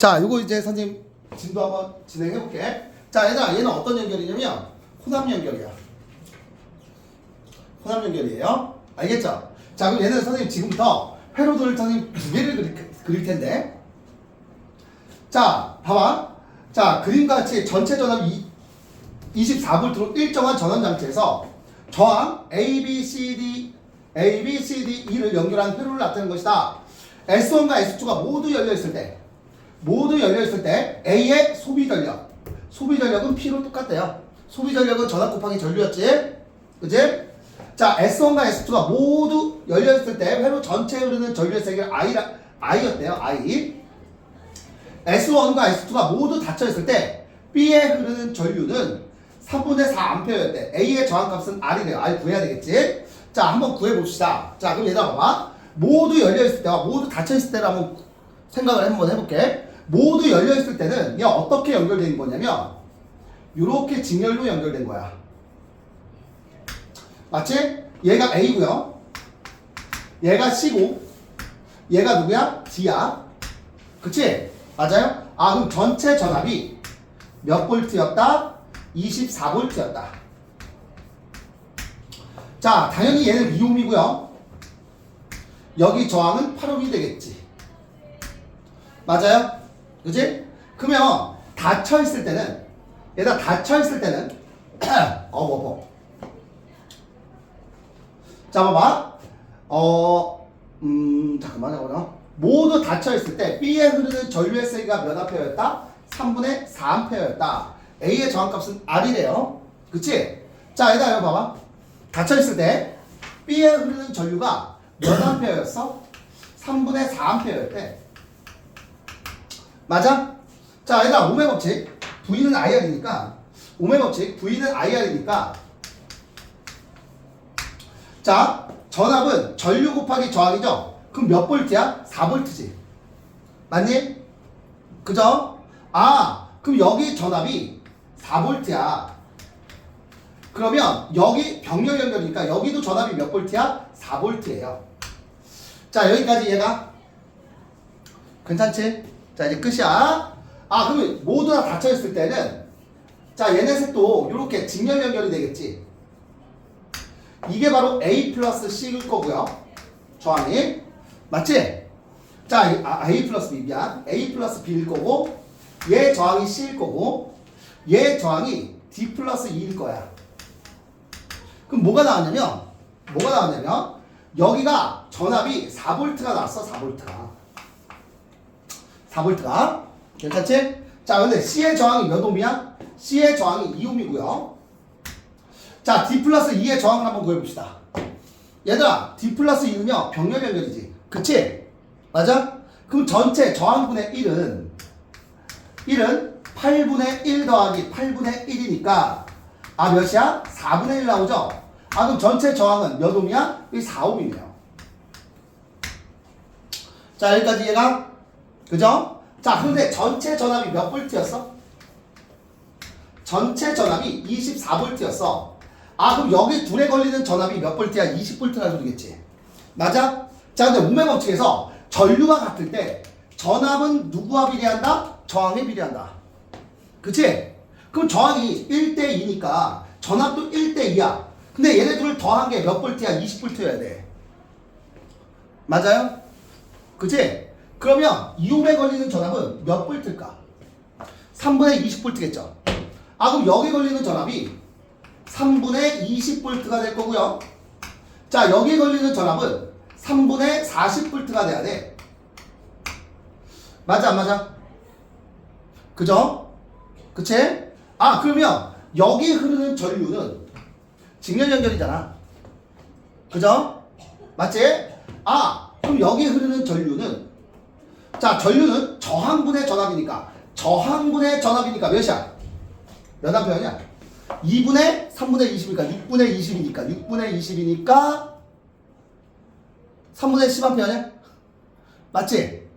자, 요거 이제 선생님 진도 한번 진행해 볼게. 자, 얘들아, 얘는 어떤 연결이냐면 혼합 연결이야. 혼합 연결이에요. 알겠죠? 자, 그럼 얘는 선생님 지금부터 회로도를 선생님 두 개를 그릴 텐데. 자, 봐봐. 자, 그림과 같이 전체 전압이 24V로 일정한 전원 장치에서 저항 A, B, C, D, E를 연결한 회로를 나타내는 것이다. S1과 S2가 모두 열려있을 때 A의 소비 전력은 P로 똑같대요. 소비 전력은 전압 곱하기 전류였지? 그치? 자, S1과 S2가 모두 열려있을 때 회로 전체에 흐르는 전류의 세기가 I였대요. I. S1과 S2가 모두 닫혀있을 때 B에 흐르는 전류는 3분의 4A였대. A의 저항값은 R이래요. R 구해야 되겠지? 자, 한번 구해봅시다. 자, 그럼 얘들아 봐봐. 모두 열려있을 때와 모두 닫혀있을 때를 한번 생각을 한번 해볼게. 모두 열려있을 때는 얘 어떻게 연결된 거냐면 이렇게 직렬로 연결된 거야. 맞지? 얘가 A고요. 얘가 C고 얘가 누구야? D야. 그치? 맞아요? 아, 그럼 전체 전압이 몇 볼트였다? 24V였다. 자, 당연히 얘는 2옴이고요. 여기 저항은 8옴이 되겠지. 맞아요? 그치? 그러면 닫혀있을 때는 얘가 닫혀있을 때는 자, 봐봐. 잠깐만. 모두 닫혀있을 때 B에 흐르는 전류의 세기가 몇 암페어였다? 3분의 4암페어였다. A의 저항값은 R이래요. 그치? 자, 얘들아 이거 봐봐. 닫혀있을 때 B에 흐르는 전류가 몇 암페어였어? 3분의 4암페어였대. 맞아? 자, 얘들아 오메 법칙. V는 IR이니까 오메 법칙. V는 IR이니까 자, 전압은 전류 곱하기 저항이죠? 그럼 몇 볼트야? 4볼트지. 맞니? 그죠? 아, 그럼 여기 전압이 4볼트야. 그러면 여기 병렬 연결이니까 여기도 전압이 몇 볼트야? 4볼트예요. 자, 여기까지 얘가 괜찮지? 자, 이제 끝이야. 아, 그러면 모두 다 닫혀있을 때는 자, 얘네 색도 이렇게 직렬 연결이 되겠지. 이게 바로 A 플러스 C일 거고요. 저항이. 맞지? 자, A 플러스 B야. A 플러스 B일 거고 얘 저항이 C일 거고 얘 저항이 D 플러스 E일 거야. 그럼 뭐가 나왔냐면 여기가 전압이 4V가 나왔어. 4V가. 괜찮지? 자, 근데 C의 저항이 몇 옴이야? C의 저항이 2옴이고요. 자, D 플러스 2의 저항을 한번 구해봅시다. 얘들아, D 플러스 2는요 병렬 연결이지. 그치? 맞아? 그럼 전체 저항분의 1은 8분의 1 더하기 8분의 1이니까 아, 몇이야? 4분의 1 나오죠? 아, 그럼 전체 저항은 몇 옴이야? 이 4옴이네요. 자, 여기까지 얘가 그죠? 자, 근데 전체 전압이 몇 볼트였어? 전체 전압이 24볼트였어. 아, 그럼 여기 둘에 걸리는 전압이 몇 볼트야? 20볼트라는 소리겠지. 맞아? 자, 근데 오메 법칙에서 전류가 같을 때 전압은 누구와 비례한다? 저항에 비례한다. 그치? 그럼 저항이 1대2니까 전압도 1대2야. 근데 얘네 둘을 더한 게 몇 볼트야? 20볼트여야 돼. 맞아요? 그치? 그러면 이옴에 걸리는 전압은 몇 볼트일까? 3분의 20볼트겠죠. 아, 그럼 여기 걸리는 전압이 3분의 20볼트가 될 거고요. 자, 여기에 걸리는 전압은 3분의 40볼트가 돼야 돼. 맞아, 안 맞아? 그죠? 그치? 아, 그러면 여기 흐르는 전류는 직렬 연결이잖아. 그죠? 맞지? 아, 그럼 여기 흐르는 전류는 자, 전류는 저항분의 전압이니까 몇이야? 몇 암페어냐? 2분의 3분의 20이니까 6분의 20이니까 3분의 10암페어냐? 맞지?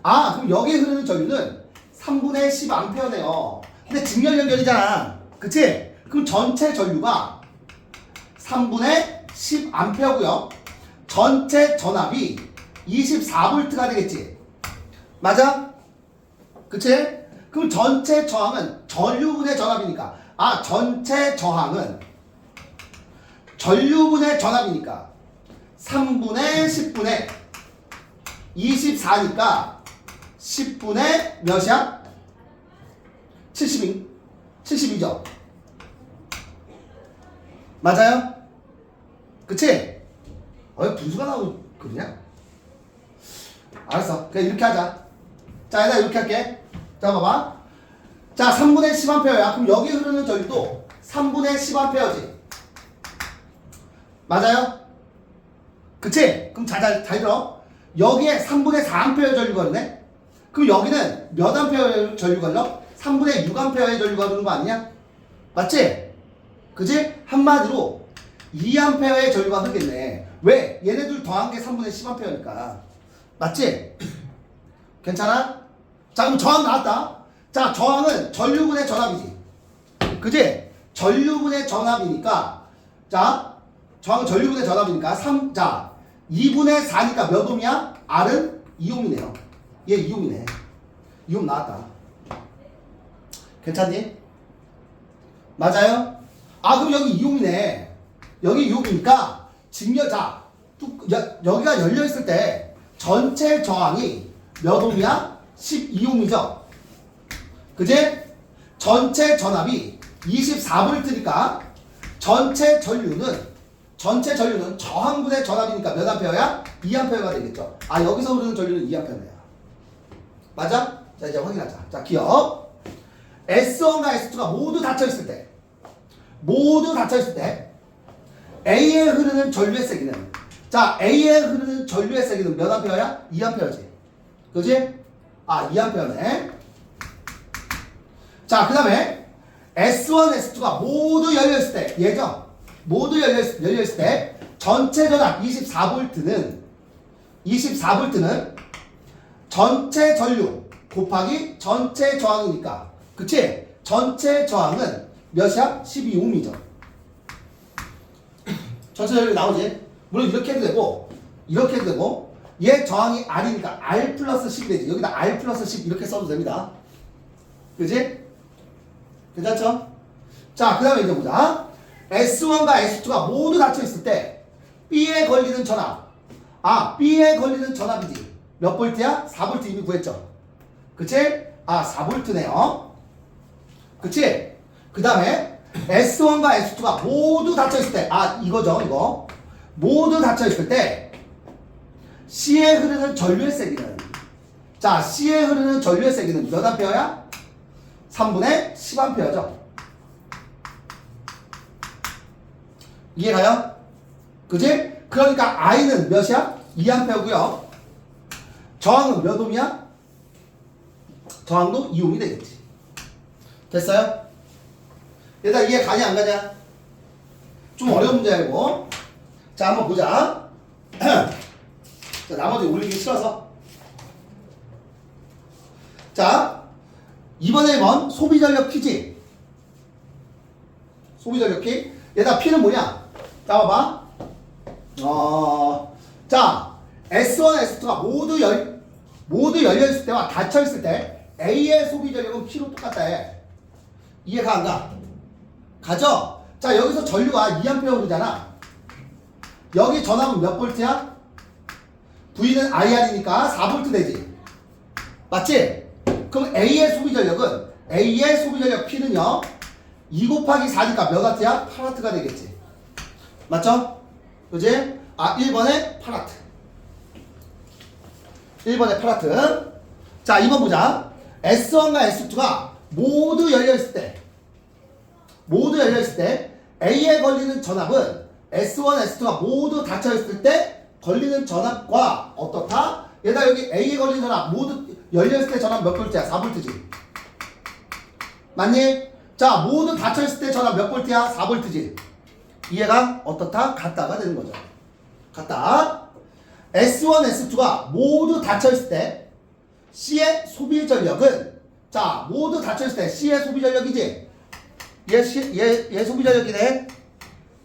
아, 그럼 여기에 흐르는 전류는 3분의 10암페어네요. 근데 직렬 연결이잖아. 그치? 그럼 전체 전류가 3분의 10암페어고요. 전체 전압이 24V가 되겠지. 맞아? 그치? 그럼 전체 저항은 전류분의 전압이니까 전체 저항은 전류분의 전압이니까 3분의 10분의 24니까 10분의 몇이야? 72죠. 맞아요? 그치? 분수가 나오고 그러냐? 알았어. 그냥 이렇게 하자. 자, 얘들아 이렇게 할게. 자, 봐봐. 자, 3분의 10A야. 그럼 여기 흐르는 전류도 3분의 10A지. 맞아요? 그치? 그럼 잘 들어. 여기에 3분의 4A 전류가 흐르네? 그럼 여기는 몇 암페어의 전류가 흘러? 3분의 6A의 전류가 흐르는 거 아니냐? 맞지? 그치? 한마디로 2A의 전류가 흐르겠네. 왜? 얘네들 더한 게 3분의 10A니까. 맞지? 괜찮아? 자, 그럼 저항 나왔다. 자, 저항은 전류분의 전압이지. 그지? 전류분의 전압이니까. 자, 저항은 전류분의 전압이니까 2분의 4니까 몇 옴이야? R은 2옴이네요. 얘 2옴이네. 2옴 나왔다. 괜찮니? 맞아요? 그럼 여기 2옴이네. 여기 2옴이니까 여기가 열려있을 때 전체 저항이 몇 옴이야? 12옴이죠. 그지? 전체 전압이 24V니까 전체 전류는 저항분의 전압이니까 몇 암페어야? 2A가 되겠죠. 여기서 흐르는 전류는 2A네요. 맞아? 자, 이제 확인하자. 자, 기억. S1과 S2가 모두 닫혀있을 때 A에 흐르는 전류의 세기는 A에 흐르는 전류의 세기는 몇 암페어야? 2A지. 그지? 2A네. 자, 그 다음에 S1, S2가 모두 열려있을 때 얘죠? 모두 열려있을 때 전체 전압 24V는 전체 전류 곱하기 전체 저항이니까. 그치? 전체 저항은 몇이야? 12옴이죠. 전체 전류 나오지? 물론 이렇게 해도 되고 얘 저항이 R이니까 R 플러스 10이 되지. 여기다 R 플러스 10 이렇게 써도 됩니다. 그지? 괜찮죠? 자, 그 다음에 이제 보자. S1과 S2가 모두 닫혀있을 때 B에 걸리는 전압. B에 걸리는 전압이지. 몇 볼트야? 4볼트 이미 구했죠. 그치? 4볼트네요. 그치? 그 다음에 S1과 S2가 모두 닫혀있을 때 이거죠, 이거. 모두 닫혀있을 때 C에 흐르는 전류의 세기는 C에 흐르는 전류의 세기는 몇 암페어야? 3분의 10A죠. 이해가요? 그지? 그러니까 I는 몇이야? 2A고요. 저항은 몇 옴이야? 저항도 2옴이 되겠지. 됐어요? 얘들아 이해 가냐 안 가냐? 좀 어려운 문제야 이거. 자, 한번 보자. 자, 나머지 올리기 싫어서. 자, 이번에 1번 소비전력 퀴즈. 소비전력 퀴즈. 얘들아 P는 뭐냐? 따봐봐. 자, S1, S2가 모두 열려있을 때와 닫혀있을 때 A의 소비전력은 P로 똑같다 해. 이해가 안 가? 가죠? 자, 여기서 전류가 2A 흐르잖아. 여기 전압은 몇 볼트야? V는 IR이니까 4볼트 되지. 맞지? 그럼 A의 소비전력 P는요 2 곱하기 4니까 몇 와트야? 8와트가 되겠지. 맞죠? 그지? 1번에 8와트. 1번에 8와트. 자, 2번 보자. S1과 S2가 모두 열려있을 때 A에 걸리는 전압은 S1, S2가 모두 닫혀있을 때 걸리는 전압과 어떻다? 얘들아 여기 A에 걸리는 전압 모두 열려있을 때 전압 몇 볼트야? 4볼트지. 맞니? 자, 모두 닫혀있을 때 전압 몇 볼트야? 4볼트지. 이해가 어떻다? 같다가 되는 거죠. 같다. S1, S2가 모두 닫혀있을 때 C의 소비 전력은 모두 닫혀있을 때 C의 소비 전력이지. 얘 소비 전력이네.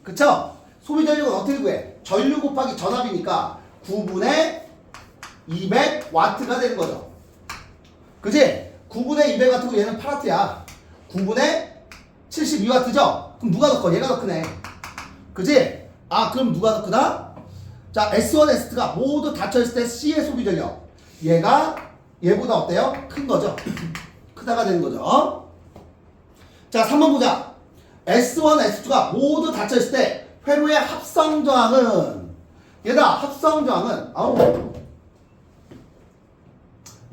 그쵸? 소비 전력은 어떻게 구해? 전류 곱하기 전압이니까 9분의 200W가 되는 거죠. 그지? 9분의 200W고 얘는 8W야. 9분의 72W죠? 그럼 누가 더 커? 얘가 더 크네. 그지? 아, 그럼 누가 더 크다? 자, S1, S2가 모두 닫혀있을 때 C의 소비 전력. 얘가 얘보다 어때요? 큰 거죠? 크다가 되는 거죠. 자, 3번 보자. S1, S2가 모두 닫혀있을 때 회로의 합성 저항은 얘들아, 합성 저항은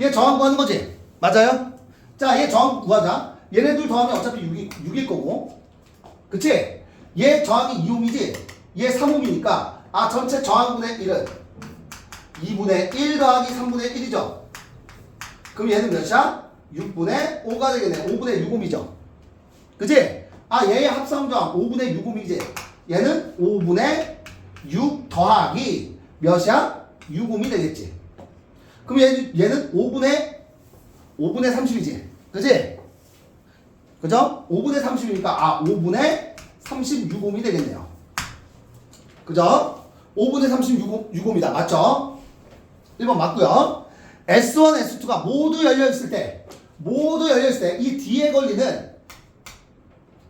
얘 저항 구하는 거지? 맞아요? 자, 얘 저항 구하자. 얘네들 더하면 어차피 6일 거고. 그치? 얘 저항이 2옴이지? 얘 3옴이니까 아, 전체 저항분의 1은 2분의 1 더하기 3분의 1이죠? 그럼 얘는 몇이야? 6분의 5가 되겠네. 5분의 6옴이죠? 그치? 아, 얘의 합성 저항 5분의 6옴이지? 얘는 5분의 6 더하기 몇이야? 6옴이 되겠지? 그럼 얘는 5분의 30이지? 그지? 그죠? 5분의 30이니까 아 5분의 36옴이 되겠네요. 그죠? 5분의 36옴이다. 맞죠? 1번 맞고요. S1, S2가 모두 열려있을 때 이 D에 걸리는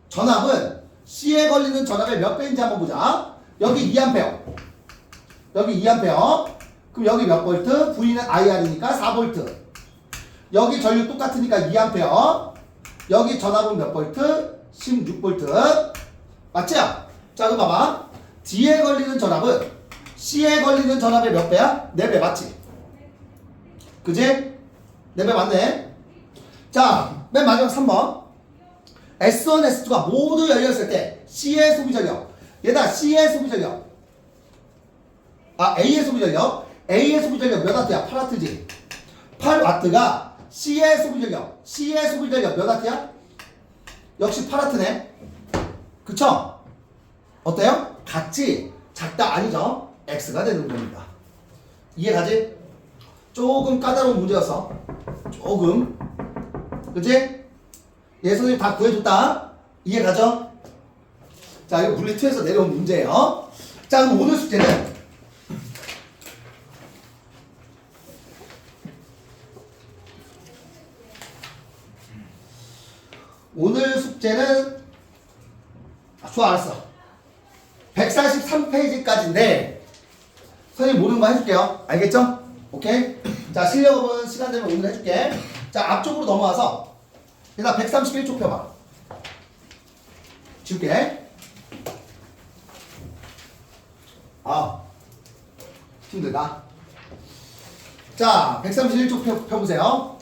전압은 C에 걸리는 전압의 몇 배인지 한번 보자. 여기 2A. 여기 2A. 그럼 여기 몇 볼트? V는 IR이니까 4볼트. 여기 전류 똑같으니까 2A. 여기 전압은 몇 볼트? 16볼트. 맞죠? 자, 그럼 봐봐. D에 걸리는 전압은 C에 걸리는 전압의 몇 배야? 4배 맞지? 그지? 4배 맞네. 자, 맨 마지막 3번. S1, S2가 모두 열렸을 때 C의 소비 전력. 얘다 C의 소비 전력. 아, A의 소비 전력. A의 소비 전력 몇 와트야? 8와트지. 8와트가 C의 소비 전력. C의 소비 전력 몇 와트야? 역시 8와트네. 그쵸? 어때요? 같지? 작다 아니죠? X가 되는 겁니다. 이해가지? 조금 까다로운 문제였어. 조금. 그치? 얘 선생님 다 구해줬다. 이해가죠? 자, 이거 물리2에서 내려온 문제예요. 자, 그럼 오늘 숙제는 좋아, 알았어. 143페이지까지인데 선생님 모르는 거 해줄게요. 알겠죠? 오케이? 자, 실력업은 시간 되면 오늘 해줄게. 자, 앞쪽으로 넘어와서 일단 131쪽 펴봐. 지울게. 아, 힘들다. 자, 131쪽 펴보세요.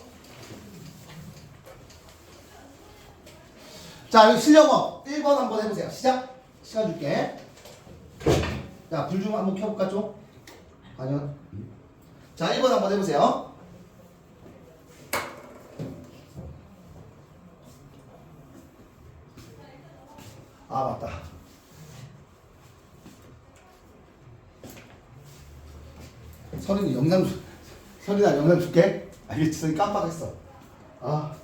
자, 여기 실력업 1번 한번 해보세요. 시작. 시간 줄게. 자, 불 좀 한번 켜볼까 좀? 아니요. 자, 1번 한번 해보세요. 아, 맞다. 서린이 서린아 영상 줄게. 알겠지? 서린 깜빡했어. 아.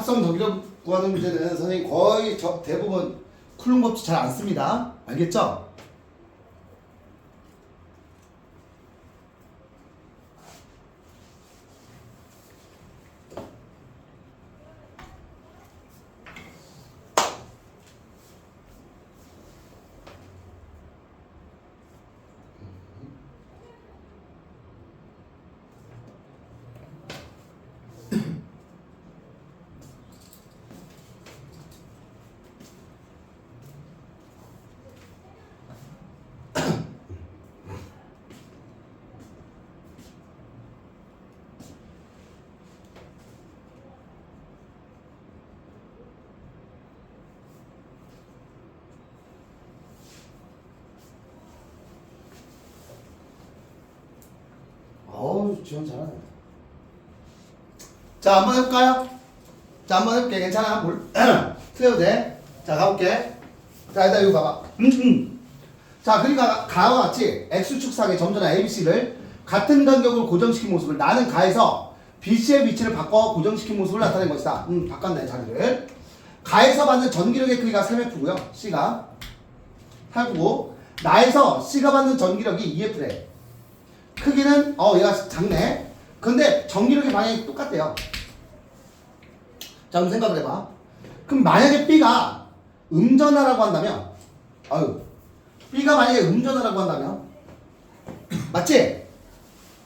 합성 전기력 구하는 문제는 선생님 거의 대부분 쿨름 법칙 잘 안 씁니다. 알겠죠? 어우, 지원 잘하네. 자, 한번 해볼까요? 자, 한번 해볼게. 괜찮아? 틀려도 돼. 자, 가볼게. 자, 일단 이거 봐봐. 자, 그러니까 가와 같이 X축상의 점전한 ABC를 같은 간격으로 고정시킨 모습을 나는 가에서 BC의 위치를 바꿔 고정시킨 모습을 나타낸 것이다. 바꿨네, 자리를. 가에서 받는 전기력의 크기가 3F고요. C가 8고 나에서 C가 받는 전기력이 2F래. 크기는 얘가 작네. 근데 전기력의 방향이 똑같대요. 자, 그럼 생각을 해봐. 그럼 만약에 B가 음전하라고 한다면, B가 만약에 음전하라고 한다면, 맞지?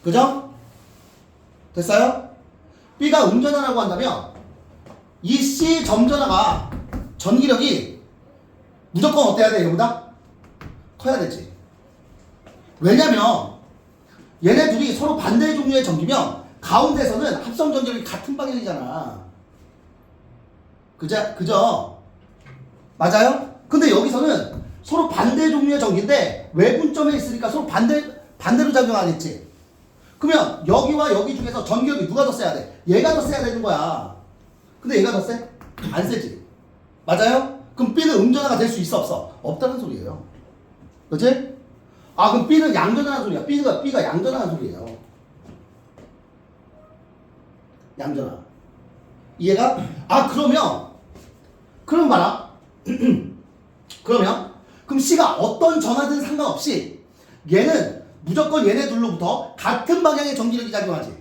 그죠? 됐어요? B가 음전하라고 한다면 이 C 점전하가 전기력이 무조건 어때야 돼? 얘보다 커야 되지. 왜냐면 얘네 둘이 서로 반대 종류의 전기면 가운데서는 합성 전기력이 같은 방향이잖아. 그죠? 맞아요? 근데 여기서는 서로 반대 종류의 전기인데 외분점에 있으니까 서로 반대로 작용하겠지. 그러면 여기와 여기 중에서 전기력이 누가 더 세야 돼? 얘가 더 세야 되는 거야. 근데 얘가 더 세? 안 세지. 맞아요? 그럼 B는 음전화가 될 수 있어 없어? 없다는 소리예요. 그치? 그럼 B는 양전하는 소리야. B가 양전하는 소리예요. 양전하. 이해가? 그럼 봐라. 그럼 C가 어떤 전하든 상관없이 얘는 무조건 얘네 둘로부터 같은 방향의 전기력이 작용하지.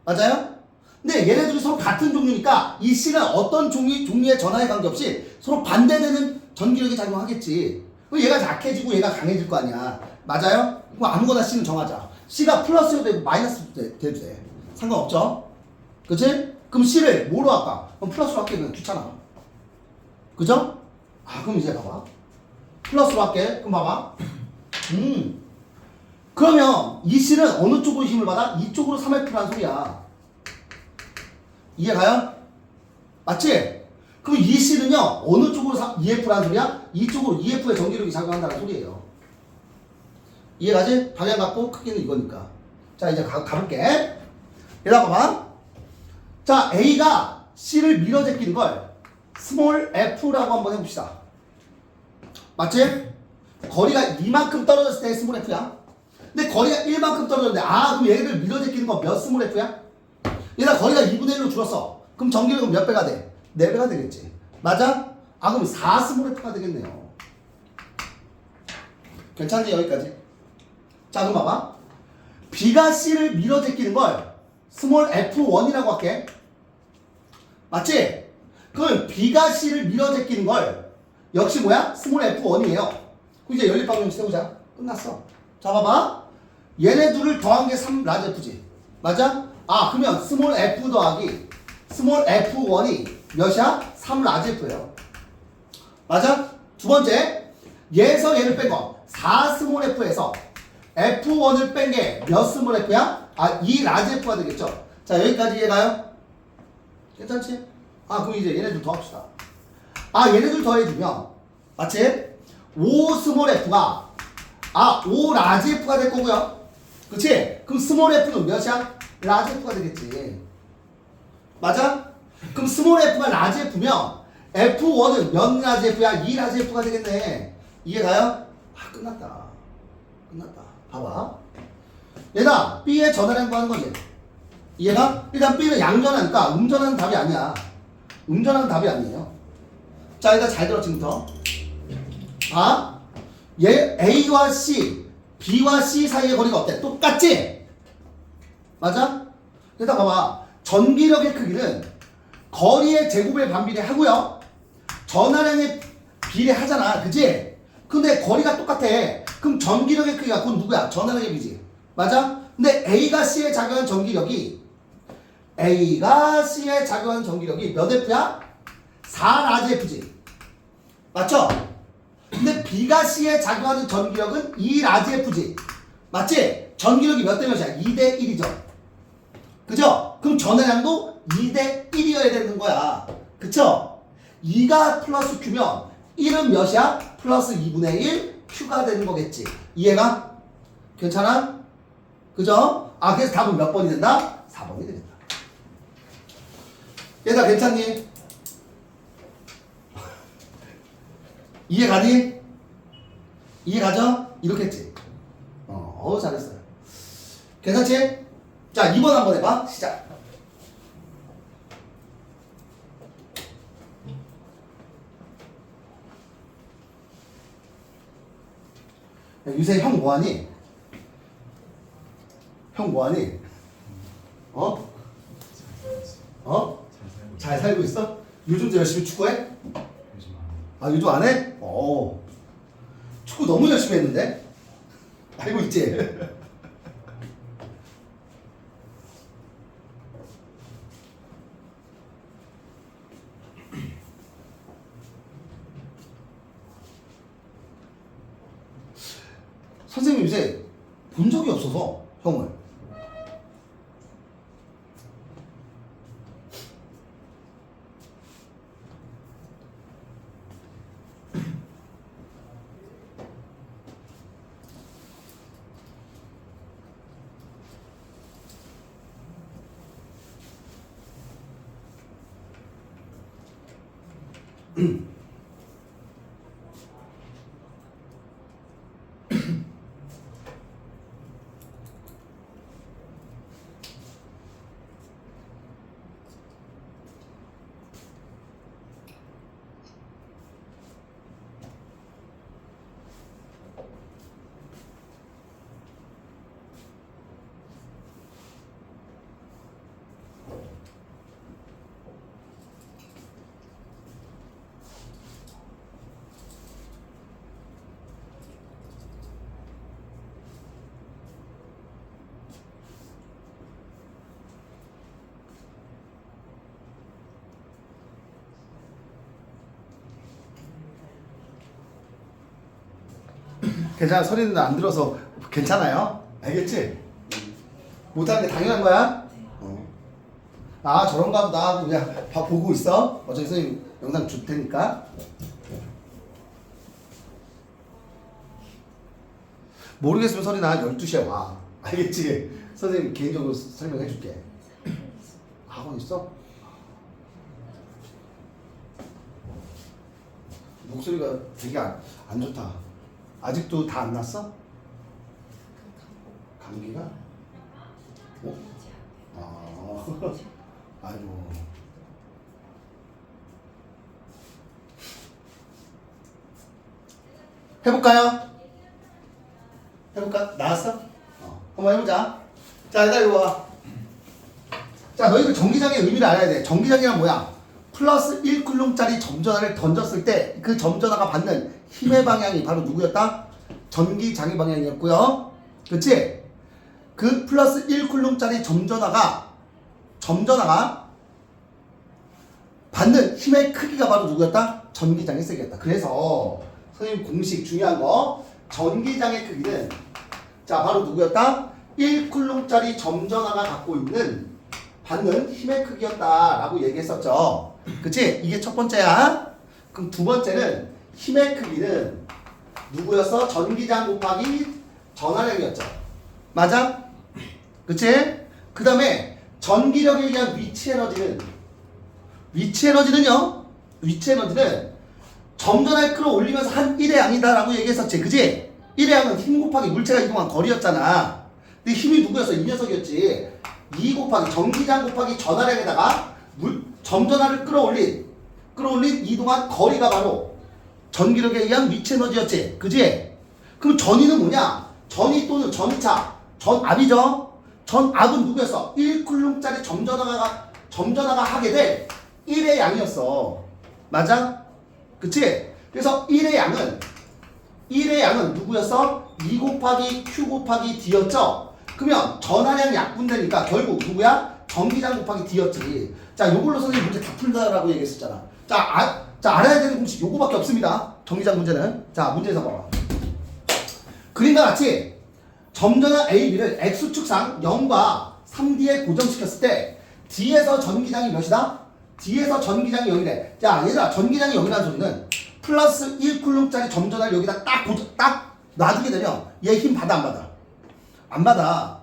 맞아요? 근데 얘네 둘이 서로 같은 종류니까 이 C는 어떤 종류의 전하에 관계없이 서로 반대되는 전기력이 작용하겠지. 그럼 얘가 약해지고 얘가 강해질 거 아니야. 맞아요? 그럼 아무거나 C는 정하자. C가 플러스도 되고 마이너스도 돼도 돼. 상관없죠? 그치? 그럼 C를 뭐로 할까? 그럼 플러스로 할게. 그냥 귀찮아. 그죠? 그럼 이제 봐봐. 플러스로 할게. 그럼 봐봐. 그러면 이 C는 어느 쪽으로 힘을 받아? 이쪽으로 3F라는 소리야. 이해가요? 맞지? 그럼 이 C는요 어느 쪽으로 2F라는 소리야? 이쪽으로 2F의 전기력이 작용한다는 소리예요. 이해가지? 방향 같고 크기는 이거니까. 자, 이제 가볼게. 얘들아 봐봐. 자, A가 C를 밀어 제끼는 걸 스몰 f라고 한번 해봅시다. 맞지? 거리가 이만큼 떨어졌을 때 스몰 f야. 근데 거리가 1만큼 떨어졌는데 그럼 얘를 밀어 제끼는 건 몇 스몰 f야? 얘가 거리가 2분의 1로 줄었어. 그럼 전기력은 몇 배가 돼? 4배가 되겠지. 맞아? 그럼 4 스몰 f가 되겠네요. 괜찮지? 여기까지. 자, 그럼 봐봐. B가 C를 밀어 제끼는 걸 스몰 f1이라고 할게. 맞지? 그럼 B가 C를 밀어 제끼는 걸 역시 뭐야? 스몰 f1이에요. 그럼 이제 연립방정식 세우자. 끝났어. 자, 봐봐. 얘네 둘을 더한 게 3 라지 f지. 맞아? 그러면 스몰 f 더하기 스몰 f1이 몇이야? 3 라지 f예요. 맞아? 두 번째, 얘에서 얘를 뺀 거 4 스몰 f에서 f1을 뺀 게 몇 스몰 f야? 2 라지 f가 되겠죠. 자, 여기까지 이해가요? 괜찮지? 그럼 이제 얘네들 더합시다. 얘네들 더해주면 맞지? 5 스몰 f가 5 라지 f가 될 거고요. 그치? 그럼 스몰 f는 몇이야? 라지 f가 되겠지. 맞아? 그럼 스몰 f가 라지 f면 f1은 몇 라지 f야? 2 라지 f가 되겠네. 이해가요? 끝났다. 봐봐. 얘가 B의 전화량 구하는 거지. 이해가? 일단 B는 양전하니까 음전하는 답이 아니야. 음전하는 답이 아니에요. 자, 일단 잘 들어 지금부터. 아, 얘 A와 C, B와 C 사이의 거리가 어때? 똑같지? 맞아? 일단 봐봐. 전기력의 크기는 거리의 제곱에 반비례하고요. 전하량에 비례하잖아. 그치? 근데 거리가 똑같아. 그럼 전기력의 크기가 그건 누구야? 전하량의 비지. 맞아? 근데 A가 C에 작용한 전기력이 몇 F야? 4라지 F지. 맞죠? 근데 B가 C에 작용하는 전기력은 2라지 F지. 맞지? 전기력이 몇 대 몇이야? 2대 1이죠. 그죠? 그럼 전하량도 2대 1이어야 되는 거야. 그쵸? 2가 플러스 Q면 1은 몇이야? 플러스 2분의 1 Q가 되는 거겠지. 이해가? 괜찮아? 그죠? 아, 그래서 답은 몇 번이 된다? 4번이 되겠다. 얘들아, 괜찮니? 이해 가니? 이해 가죠? 이렇게 했지? 잘했어요. 괜찮지? 자, 2번 한번 해봐. 시작. 야, 유세 형 뭐하니? 형 뭐하니? 어? 잘 살고 있어? 요즘도 열심히 축구해? 아, 요즘 안 해? 축구 너무 열심히 했는데? 알고 있지? 선생님 요새 본 적이 없어서 형을. 괜찮아. 소리는 안 들어서 괜찮아요? 알겠지? 못하는 게 당연한 거야? 아, 저런가 보다 하고 그냥 봐 보고 있어. 어차피 선생님 영상 줄 테니까. 모르겠으면 서린아 12시에 와. 알겠지? 선생님 개인적으로 설명해 줄게. 학원 있어? 목소리가 되게 안 좋다. 아직도 다 안 났어? 감기가? 아이고. 해볼까요? 해볼까? 나왔어? 한번 해보자. 자, 얘들아 이거 봐. 자, 너희들 전기장의 의미를 알아야 돼. 전기장이란 뭐야? 플러스 1쿨룸짜리 점전화를 던졌을 때 그 점전화가 받는 힘의 방향이 바로 누구였다? 전기장의 방향이었고요. 그치? 그 플러스 1쿨룸짜리 점전화가 받는 힘의 크기가 바로 누구였다? 전기장의 세기였다. 그래서 선생님 공식 중요한 거, 전기장의 크기는 자 바로 누구였다? 1쿨룸짜리 점전화가 갖고 있는 받는 힘의 크기였다라고 얘기했었죠. 그치? 이게 첫 번째야. 그럼 두 번째는 힘의 크기는 누구였어? 전기장 곱하기 전하량이었죠. 맞아? 그치? 그 다음에 전기력에 의한 위치 에너지는요? 위치 에너지는 점전을 끌어올리면서 한 1의 양이다 라고 얘기했었지. 그치? 1의 양은 힘 곱하기 물체가 이동한 거리였잖아. 근데 힘이 누구였어? 이 녀석이었지. 2 곱하기 전기장 곱하기 전하량에다가 점전하를 끌어올린 이동한 거리가 바로 전기력에 의한 위치 에너지였지. 그지? 그럼 전위는 뭐냐? 전위 또는 전차, 전압이죠. 전압은 누구였어? 1쿨룸짜리 점전화가 하게 될 1의 양이었어. 맞아? 그치? 그래서 1의 양은 누구였어? 2 곱하기 Q 곱하기 D였죠? 그러면 전하량 약분되니까 결국 누구야? 전기장 곱하기 D였지. 자, 요걸로 선생님 문제 다 풀다라고 얘기했었잖아. 자, 알아야 되는 공식 요거밖에 없습니다. 전기장 문제는. 자, 문제에서 봐봐. 그림과 같이 점전화 AB를 X축상 0과 3D에 고정시켰을 때 D에서 전기장이 몇이다? D에서 전기장이 0이래. 자, 얘들아, 전기장이 0이라는 소리는 플러스 1쿨룸짜리 점전화를 여기다 딱 놔두게 되면 얘 힘 받아 안 받아? 안 받아.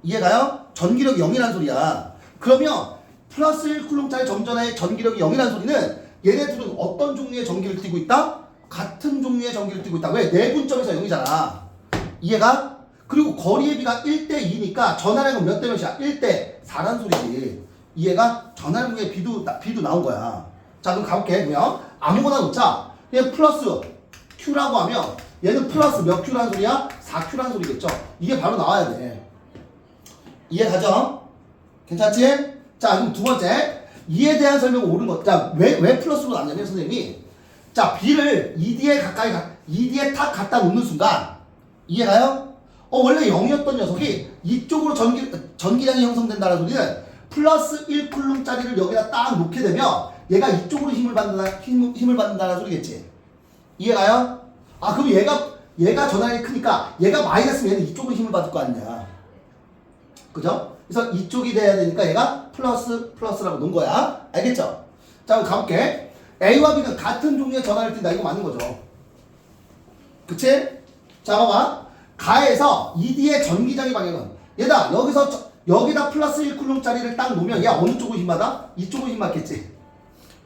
이해가요? 전기력이 0이라는 소리야. 그러면 플러스 1쿨룸짜리 점전화의 전기력이 0이라는 소리는 얘네들은 어떤 종류의 전기를 띠고 있다? 같은 종류의 전기를 띠고 있다. 왜? 내분점에서 0이잖아. 이해가? 그리고 거리의 비가 1대2니까 전하량은 몇 대 몇이야? 1대4란 소리지. 이해가? 전하량의 비도 나온 거야. 자, 그럼 가볼게. 그러면 아무거나 놓자. 얘 플러스 Q라고 하면 얘는 플러스 몇 Q라는 소리야? 4Q라는 소리겠죠. 이게 바로 나와야 돼. 이해가죠? 괜찮지? 자, 그럼 두 번째. 이에 대한 설명은 옳은 것. 자, 왜 플러스로 나왔냐면 선생님이 자, B를 ED에 탁 갖다 놓는 순간 이해가요? 원래 0이었던 녀석이 이쪽으로 전기장이 형성된다는 소리는 플러스 1쿨룸짜리를 여기다 딱 놓게 되면 얘가 이쪽으로 힘을 받는다는 소리겠지. 이해가요? 아, 그럼 얘가 전하량이 크니까 얘가 마이너스면 얘는 이쪽으로 힘을 받을 거 아니냐. 그죠? 그래서 이쪽이 돼야 되니까 얘가 플러스라고 놓은 거야. 알겠죠? 자, 그럼 가볼게. A와 B는 같은 종류의 전하를 띈다. 이거 맞는 거죠. 그치? 자, 봐봐. 가에서 ED의 전기장의 방향은 얘다. 여기다 플러스 1쿨룸짜리를 딱 놓으면 얘 어느 쪽으로 힘받아? 이쪽으로 힘받겠지.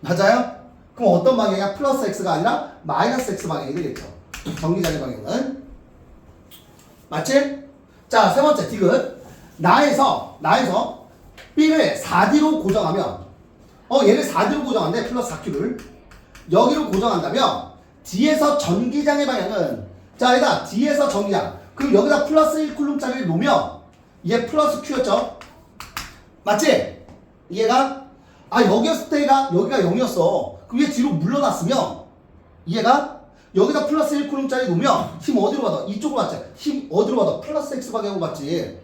맞아요? 그럼 어떤 방향이야? 플러스 X가 아니라 마이너스 X 방향이 되겠죠. 전기장의 방향은. 맞지? 자, 세 번째 디귿. 나에서 B를 4D로 고정하면 얘를 4D로 고정한대. 플러스 4Q를 여기로 고정한다면 D에서 전기장의 방향은 자, 얘다. D에서 전기장. 그럼 여기다 플러스 1쿨룸짜리를 놓으면 얘 플러스 Q였죠? 맞지? 이해가? 아, 여기였을 때가 여기가 0이었어. 그럼 얘 뒤로 물러났으면 이해가? 여기다 플러스 1쿨룸짜리 놓으면 힘 어디로 받아? 이쪽으로 받지. 힘 어디로 받아? 플러스 X 방향으로 받지.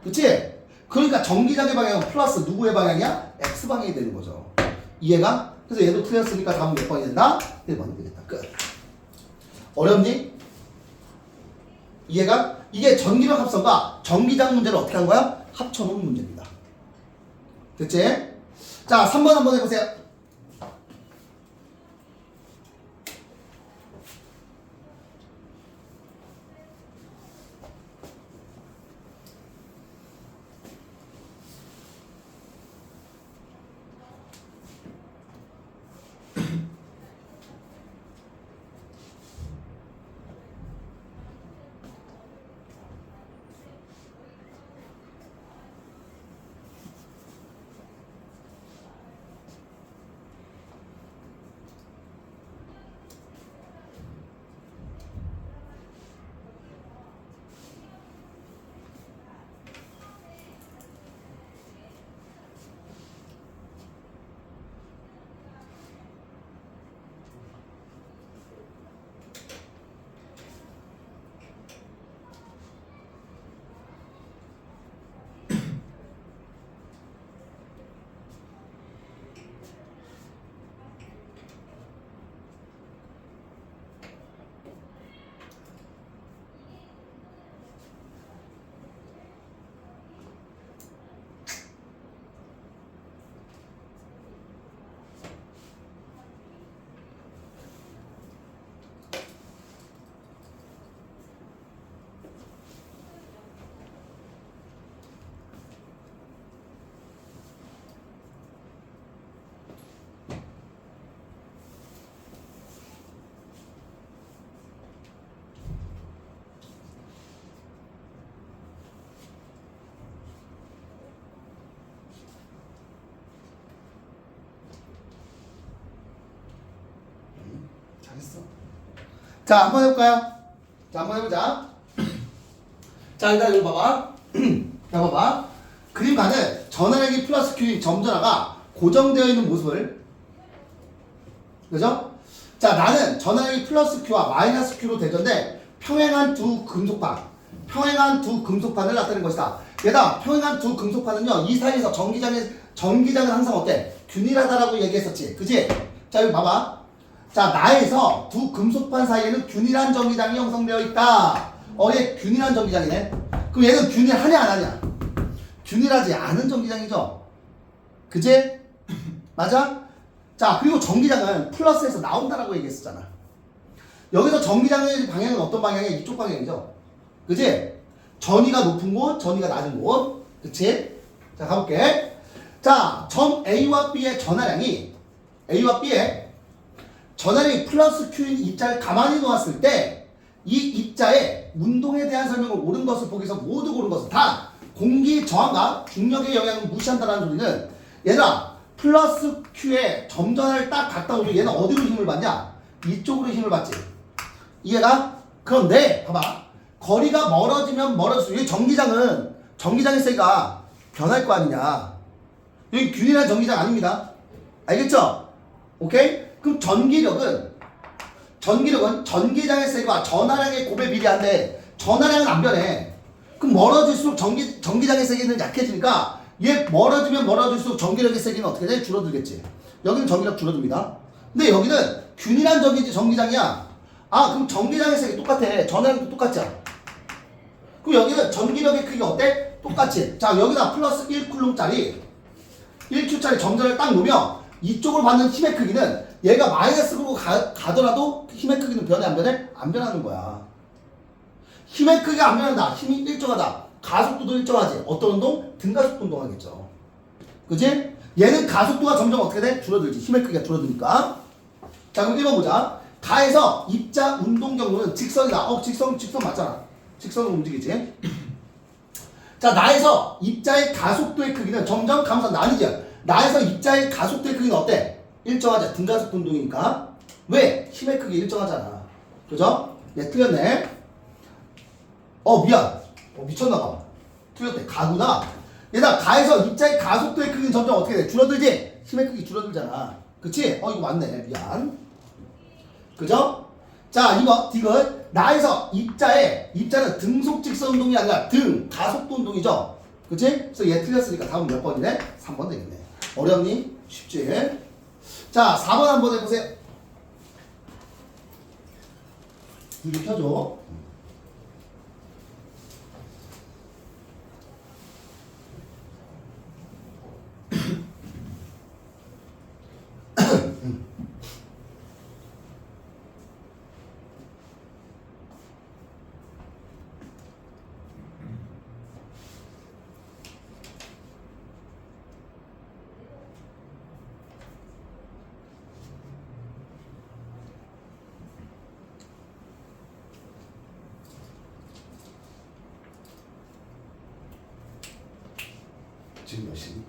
그치? 그러니까 전기장의 방향은 플러스 누구의 방향이야? X 방향이 되는 거죠. 이해가? 그래서 얘도 틀렸으니까 다음 몇 번이 된다? 1번이 되겠다. 끝. 어렵니? 이해가? 이게 전기력 합성과 전기장 문제를 어떻게 한 거야? 합쳐놓은 문제입니다. 됐지? 자, 3번 한번 해보세요. 자, 한번 해볼까요? 자, 한번 해보자. 자, 일단 이거 봐봐. 자, 봐봐. 그림가는 전화량이 플러스 Q인 점전화가 고정되어 있는 모습을, 그죠? 자, 나는 전화량이 플러스 Q와 마이너스 Q로 되던데 평행한 두 금속판을 나타낸 것이다. 얘다, 평행한 두 금속판은요, 이 사이에서 전기장은 항상 어때? 균일하다라고 얘기했었지. 그지? 자, 여기 봐봐. 자, 나에서 두 금속판 사이에는 균일한 전기장이 형성되어 있다. 얘 균일한 전기장이네. 그럼 얘는 균일하냐 안 하냐? 균일하지 않은 전기장이죠. 그지? 맞아? 자, 그리고 전기장은 플러스에서 나온다라고 얘기했었잖아. 여기서 전기장의 방향은 어떤 방향이야? 이쪽 방향이죠. 그지? 전위가 높은 곳, 전위가 낮은 곳. 그치? 자, 가볼게. 자, 점 A와 B의 전하량이 플러스 Q인 입자를 가만히 놓았을 때 이 입자의 운동에 대한 설명을 옳은 것을 보기 위해서 모두 고른 것은 다 공기 저항과 중력의 영향을 무시한다는 소리는 얘들아 플러스 Q에 점전을 딱 갖다 놓으면 얘는 어디로 힘을 받냐? 이쪽으로 힘을 받지. 이해가? 그런데 봐봐. 거리가 멀어지면 멀어질수록 전기장의 세기가 변할 거 아니냐. 여기 균일한 전기장 아닙니다. 알겠죠? 오케이? 그럼 전기력은 전기장의 세기와 전하량의 곱에 비례한데 전하량은 안 변해. 그럼 멀어질수록 전기장의 세기는 약해지니까 얘 멀어지면 멀어질수록 전기력의 세기는 어떻게 돼? 줄어들겠지. 여기는 전기력 줄어듭니다. 근데 여기는 균일한 전기장이야. 아, 그럼 전기장의 세기 똑같아. 전하량도 똑같죠. 그럼 여기는 전기력의 크기가 어때? 똑같이. 자, 여기다 플러스 1쿨롱짜리 1Q짜리 점전을 딱 놓으면 이쪽으로 받는 힘의 크기는 얘가 마이너스로 가더라도 힘의 크기는 변해 안 변해? 안 변하는 거야. 힘의 크기가 안 변한다. 힘이 일정하다. 가속도도 일정하지. 어떤 운동? 등가속도 운동하겠죠. 그지? 얘는 가속도가 점점 어떻게 돼? 줄어들지. 힘의 크기가 줄어드니까. 자, 그럼 1번 보자. 가에서 입자 운동 경로는 직선이다. 직선 맞잖아. 직선으로 움직이지. 자, 나에서 입자의 가속도의 크기는 점점 감소 나뉘죠. 나에서 입자의 가속도의 크기는 어때? 일정하지. 등가속도 운동이니까. 왜? 힘의 크기 일정하잖아. 그죠? 얘 틀렸네. 미안. 미쳤나봐. 틀렸대. 가구나. 얘들아, 가에서 입자의 가속도의 크기는 점점 어떻게 돼? 줄어들지? 힘의 크기 줄어들잖아. 그치? 이거 맞네. 미안. 그죠? 자, 2번 디귿. 나에서 입자는 등속 직선 운동이 아니라 가속도 운동이죠. 그치? 그래서 얘 틀렸으니까 다음 몇 번이네? 3번 되겠네. 어렵니? 쉽지? 자, 4번 한번 해보세요. 이거 켜줘. 지금 몇 시니?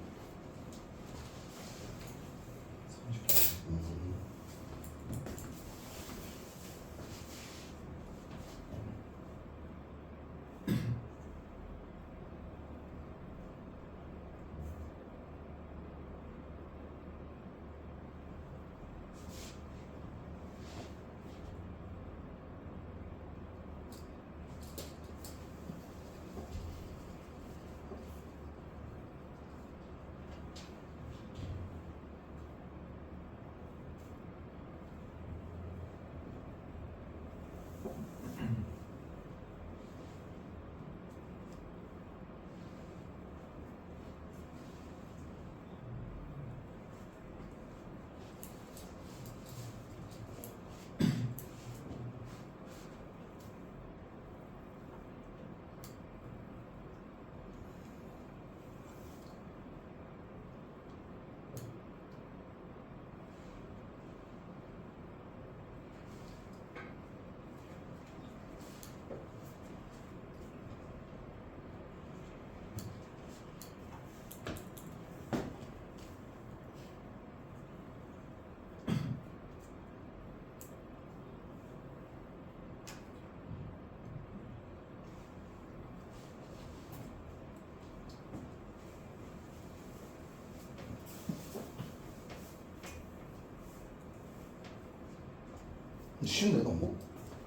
쉬운데 너무.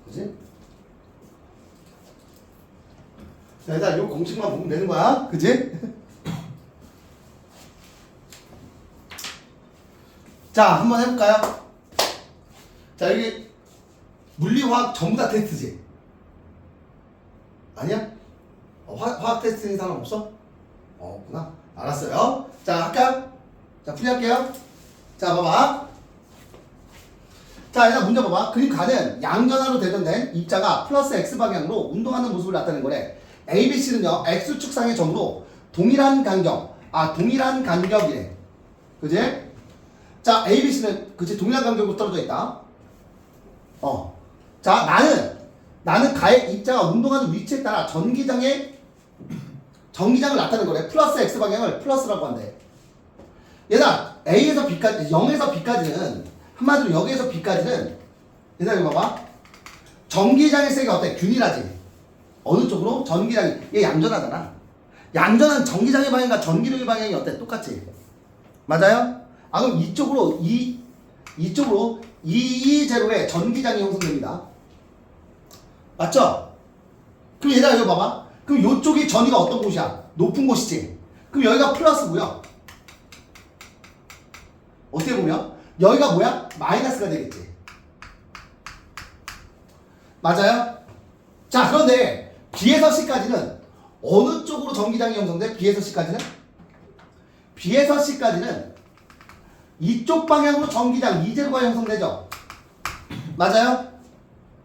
그지? 자, 일단 요 공식만 보면 되는 거야. 그지? 자, 한번 해볼까요? 자, 여기 물리화학 전부 다 테스트지? 아니야? 화학 테스트인 사람 없어? 없구나. 알았어요. 자, 할까요? 자, 풀이할게요. 자, 봐봐. 자, 일단 문제 봐봐. 그림 가는 양전하로 대전된 입자가 플러스 x 방향으로 운동하는 모습을 나타낸 거래. ABC는요, x축상의 점으로 동일한 간격이래. 그지? 자, ABC는, 그치, 동일한 간격으로 떨어져 있다. 자, 나는 가의 입자가 운동하는 위치에 따라 전기장을 나타낸 거래. 플러스 x 방향을 플러스라고 한대. 얘들아, A에서 B까지, 0에서 B까지는, 한마디로 여기에서 B까지는, 얘들아, 이거 봐봐. 전기장의 세기가 어때? 균일하지? 어느 쪽으로? 전기장이, 얘 양전하잖아. 양전한 전기장의 방향과 전기력의 방향이 어때? 똑같지? 맞아요? 아, 그럼 이쪽으로, 이쪽으로, 220에 전기장이 형성됩니다. 맞죠? 그럼 얘들아, 이거 봐봐. 그럼 요쪽이 전위가 어떤 곳이야? 높은 곳이지? 그럼 여기가 플러스고요. 어떻게 보면 여기가 뭐야? 마이너스가 되겠지. 맞아요? 자, 그런데 B에서 C까지는 어느 쪽으로 전기장이 형성돼? B에서 C까지는? B에서 C까지는 이쪽 방향으로 전기장 2제로가 형성되죠? 맞아요?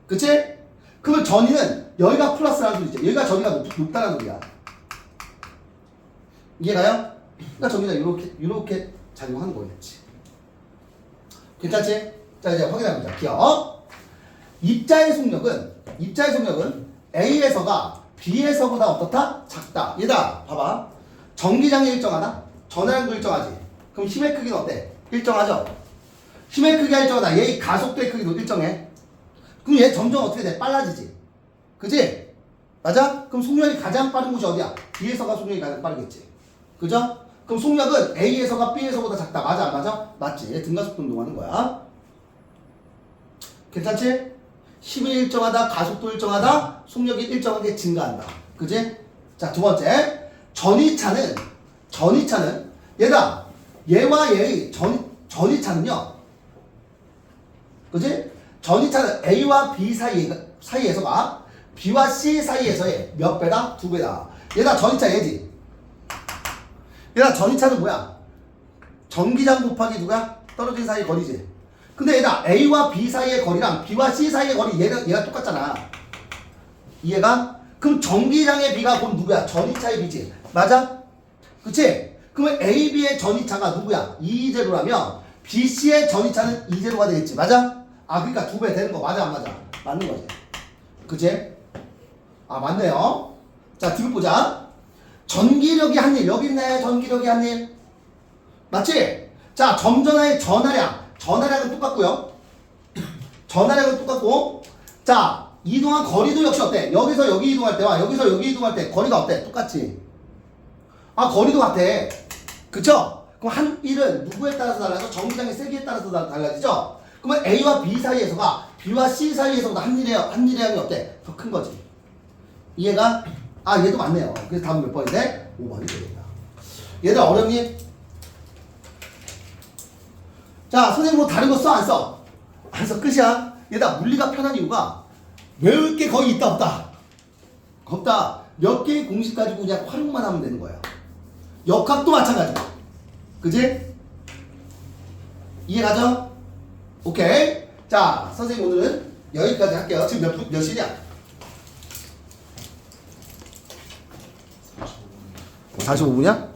그치? 그러면 전위는 여기가 플러스라는 소리죠. 여기가 전위가 높다는 소리야. 이해가요? 그러니까 전기가 이렇게 작용하는 거겠지. 괜찮지? 자, 이제 확인해보자. 기억. 입자의 속력은 A에서가 B에서보다 어떻다? 작다. 얘들아, 봐봐. 전기장이 일정하다? 전하량도 일정하지? 그럼 힘의 크기는 어때? 일정하죠? 힘의 크기가 일정하다. 얘의 가속도의 크기도 일정해. 그럼 얘 점점 어떻게 돼? 빨라지지? 그지? 맞아? 그럼 속력이 가장 빠른 곳이 어디야? B에서가 속력이 가장 빠르겠지? 그죠? 그럼 속력은 A에서가 B에서보다 작다. 맞아, 안 맞아? 맞지? 얘 등가속도 운동하는 거야. 괜찮지? 힘이 일정하다, 가속도 일정하다, 속력이 일정하게 증가한다. 그지? 자, 두 번째. 전위차는 얘다. 얘와 얘의 전위차는요. 그지? 전위차는 A와 B 사이에서가 B와 C 사이에서의 몇 배다? 2배다. 얘다 전위차 얘지. 얘다 전위차는 뭐야? 전기장 곱하기 누가? 떨어진 사이의 거리지. 근데 얘다 A와 B 사이의 거리랑 B와 C 사이의 거리 얘가 똑같잖아. 이해가? 그럼 전기장의 B가 곧 누구야? 전위차의 B지. 맞아? 그치? 그러면 A, B의 전위차가 누구야? 2제로라면 B, C의 전위차는 2제로가 되겠지. 맞아? 아, 그러니까 2배 되는 거 맞아, 안 맞아? 맞는 거지. 그치? 아, 맞네요. 자, 뒤로 보자. 전기력이 한 일. 여기 있네. 전기력이 한 일. 맞지? 자, 점전화의 전하량은 똑같고요. 전하량은 똑같고. 자, 이동한 거리도 역시 어때? 여기서 여기 이동할 때와 여기서 여기 이동할 때 거리가 어때? 똑같지? 아, 거리도 같아. 그쵸? 그럼 한 일은 누구에 따라서 달라서? 전기장의 세기에 따라서 달라지죠? 그러면 A와 B 사이에서가 B와 C 사이에서보다 한 일의 양이 어때? 더 큰 거지. 이해가? 아, 얘도 맞네요. 그래서 답은 몇 번인데? 5번이 되겠다. 얘들 어렵니? 자, 선생님 뭐 다른 거 써? 안 써? 안 써. 끝이야. 얘들아, 물리가 편한 이유가 외울 게 거의 있다 없다? 없다. 몇 개의 공식 가지고 그냥 활용만 하면 되는 거예요. 역학도 마찬가지고. 그지? 이해가죠? 오케이. 자, 선생님 오늘은 여기까지 할게요. 지금 몇 시냐? 45분이야?